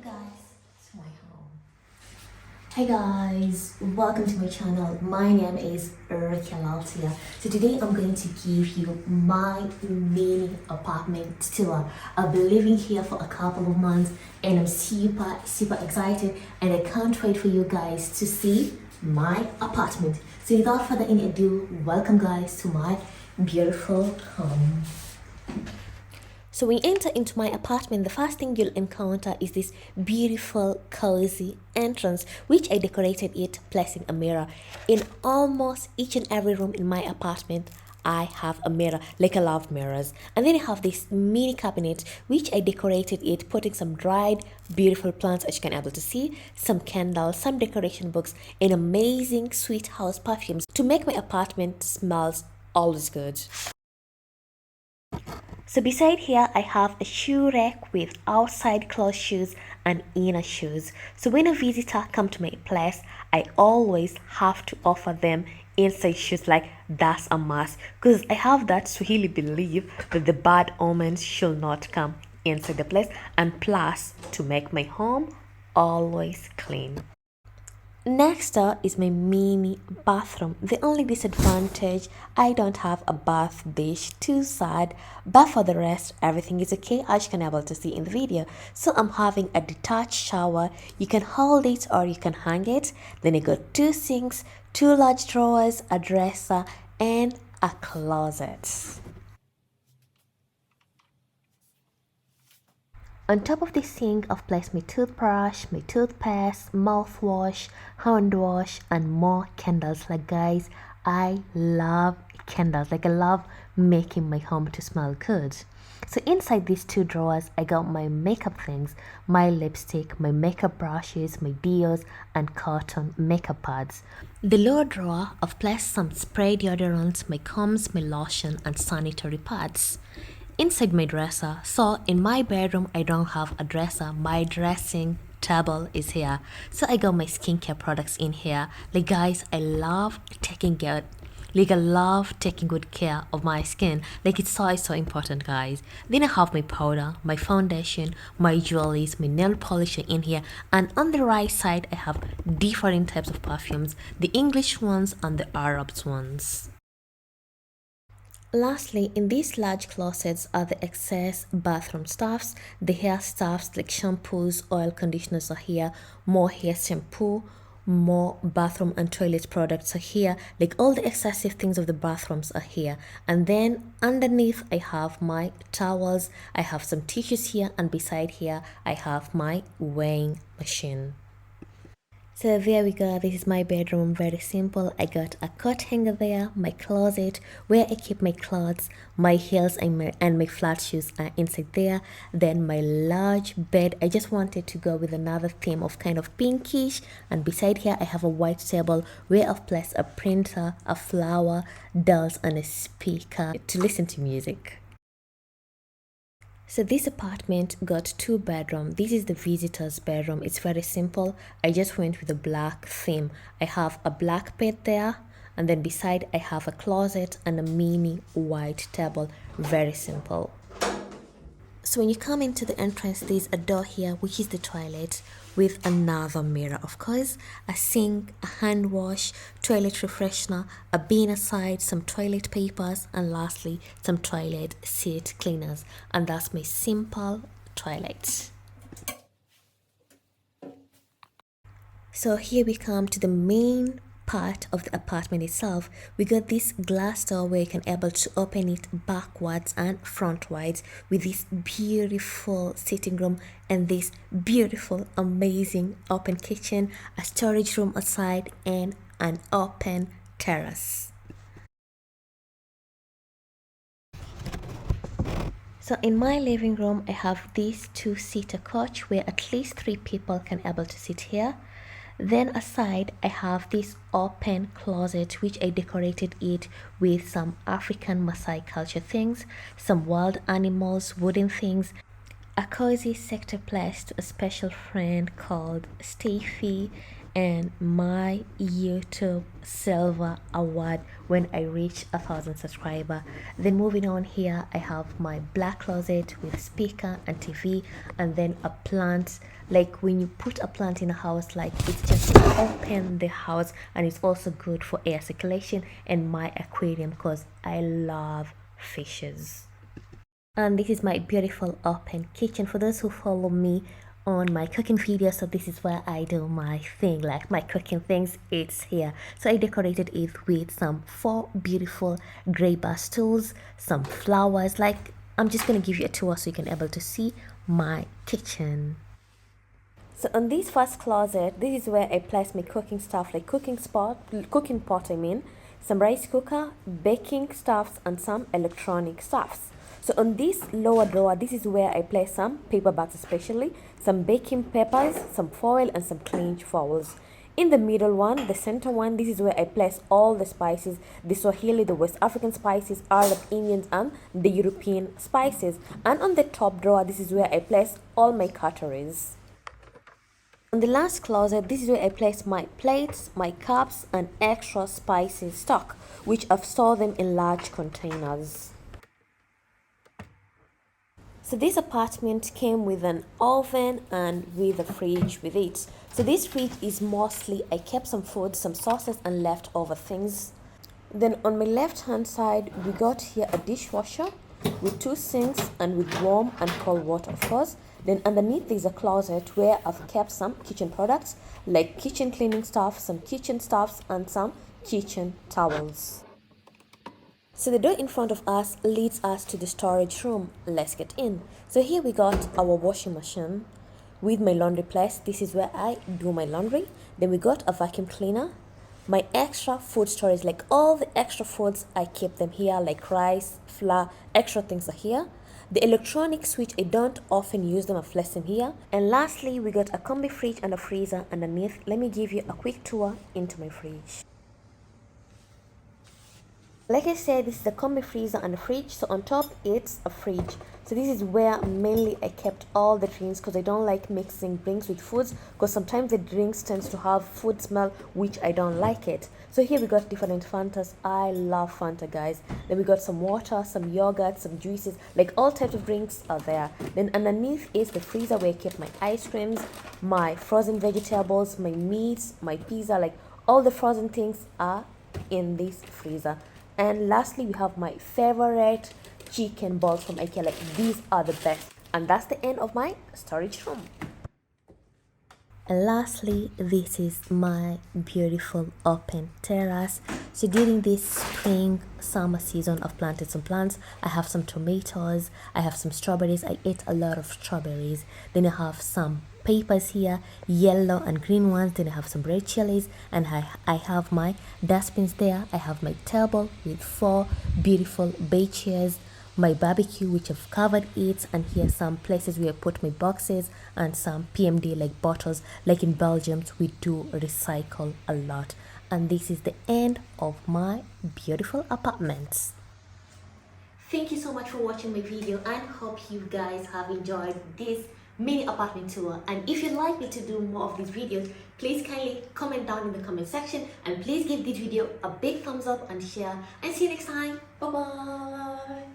guys to my home. Hey guys, welcome to my channel. My name is Rukia Laltia. So today I'm going to give you my mini apartment tour. I've been living here for a couple of months and I'm super excited and I can't wait for you guys to see my apartment. So without further ado, welcome guys to my beautiful home. So when you enter into my apartment, the first thing you'll encounter is this beautiful, cozy entrance, which I decorated it, placing a mirror. In almost each and every room in my apartment, I have a mirror, like I love mirrors. And then I have this mini cabinet, which I decorated it, putting some dried, beautiful plants, as you can able to see, some candles, some decoration books, and amazing sweet house perfumes to make my apartment smells always good. So beside here, I have a shoe rack with outside closed shoes and inner shoes. So when a visitor come to my place, I always have to offer them inside shoes, like that's a must, because I have that Swahili belief that the bad omens should not come inside the place, and plus to make my home always clean. Next door is my mini bathroom. The only disadvantage, I don't have a bath dish, too sad, but for the rest everything is okay, as you can able to see in the video. So I'm having a detached shower. You can hold it or you can hang it. Then I got two sinks, two large drawers, a dresser and a closet. On top of this sink, I've placed my toothbrush, my toothpaste, mouthwash, hand wash, and more candles. Like guys, I love candles. Like I love making my home to smell good. So inside these two drawers, I got my makeup things, my lipstick, my makeup brushes, my deos, and cotton makeup pads. The lower drawer, I've placed some spray deodorants, my combs, my lotion, and sanitary pads. Inside my dresser, so in my bedroom I don't have a dresser, my dressing table is here, so I got my skincare products in here. Like guys, I love taking good care of my skin. Like it's so important guys. Then I have my powder, my foundation, my jewelries, my nail polish in here, and on the right side I have different types of perfumes, the English ones and the Arabs ones. Lastly, in these large closets are the excess bathroom stuffs, the hair stuffs like shampoos, oil conditioners are here, more hair shampoo, more bathroom and toilet products are here, like all the excessive things of the bathrooms are here. And then underneath I have my towels, I have some tissues here, and beside here I have my weighing machine. So there we go, this is my bedroom, very simple. I got a coat hanger there, my closet where I keep my clothes, my heels and my flat shoes are inside there. Then my large bed, I just wanted to go with another theme of kind of pinkish, and beside here I have a white table where I've placed a printer, a flower, dolls and a speaker to listen to music. So this apartment got two bedrooms. This is the visitor's bedroom. It's very simple. I just went with a black theme. I have a black bed there, and then beside I have a closet and a mini white table. Very simple. So when you come into the entrance, there's a door here, which is the toilet, with another mirror, of course, a sink, a hand wash, toilet refreshener, a bin aside, some toilet papers, and lastly some toilet seat cleaners. And that's my simple toilet. So here we come to the main part of the apartment itself. We got this glass door where you can able to open it backwards and frontwards, with this beautiful sitting room and this beautiful amazing open kitchen, a storage room outside, and an open terrace. So in my living room I have this two-seater couch where at least 3 people can able to sit here. Then aside I have this open closet which I decorated it with some African Maasai culture things, some wild animals, wooden things, a cozy sector place to a special friend called Steffi, and my YouTube Silver Award when I reach 1,000 subscribers. Then moving on here, I have my black closet with speaker and TV, and then a plant. Like when you put a plant in a house, like it's just open the house, and it's also good for air circulation, and my aquarium because I love fishes. And this is my beautiful open kitchen. For those who follow me on my cooking videos, so this is where I do my thing, like my cooking things, it's here. So I decorated it with some 4 beautiful gray bar stools, some flowers. Like I'm just gonna give you a tour so you can able to see my kitchen. So on this first closet, this is where I place my cooking stuff, like cooking pot I mean, some rice cooker, baking stuffs, and some electronic stuffs. So on this lower drawer, this is where I place some paper bags, especially some baking papers, some foil, and some clean towels. In the middle one, the center one, this is where I place all the spices, the Swahili, the West African spices, Arab, Indians, and the European spices. And on the top drawer, this is where I place all my cutleries. On the last closet, this is where I place my plates, my cups, and extra spices stock, which I've stored them in large containers. So this apartment came with an oven and with a fridge with it. So this fridge is mostly, I kept some food, some sauces, and leftover things. Then on my left hand side, we got here a dishwasher with 2 sinks and with warm and cold water, of course. Then underneath there's a closet where I've kept some kitchen products like kitchen cleaning stuff, some kitchen stuffs, and some kitchen towels. So the door in front of us leads us to the storage room. Let's get in. So here we got our washing machine with my laundry place. This is where I do my laundry. Then we got a vacuum cleaner. My extra food storage, like all the extra foods, I keep them here, like rice, flour, extra things are here. The electronic switch, I don't often use them, I've left them here. And lastly, we got a combi fridge and a freezer underneath. Let me give you a quick tour into my fridge. Like I said, this is the combi freezer and the fridge. So on top, it's a fridge. So this is where mainly I kept all the drinks because I don't like mixing drinks with foods because sometimes the drinks tends to have food smell, which I don't like it. So here we got different Fantas. I love Fanta, guys. Then we got some water, some yogurt, some juices, like all types of drinks are there. Then underneath is the freezer where I keep my ice creams, my frozen vegetables, my meats, my pizza, like all the frozen things are in this freezer. And lastly, we have my favorite chicken balls from IKEA. Like these are the best. And that's the end of my storage room. And lastly, this is my beautiful open terrace. So during this spring summer season, I've planted some plants. I have some tomatoes, I have some strawberries. I ate a lot of strawberries. Then I have some papers here, yellow and green ones. Then I have some red chilies, and I have my dustbins there. I have my table with 4 beautiful bay chairs, my barbecue which I've covered it, and here some places where I put my boxes and some PMD like bottles. Like in Belgium, we do recycle a lot. And this is the end of my beautiful apartments. Thank you so much for watching my video, and hope you guys have enjoyed this mini apartment tour. And if you'd like me to do more of these videos, please kindly comment down in the comment section, and please give this video a big thumbs up and share, and see you next time. Bye bye.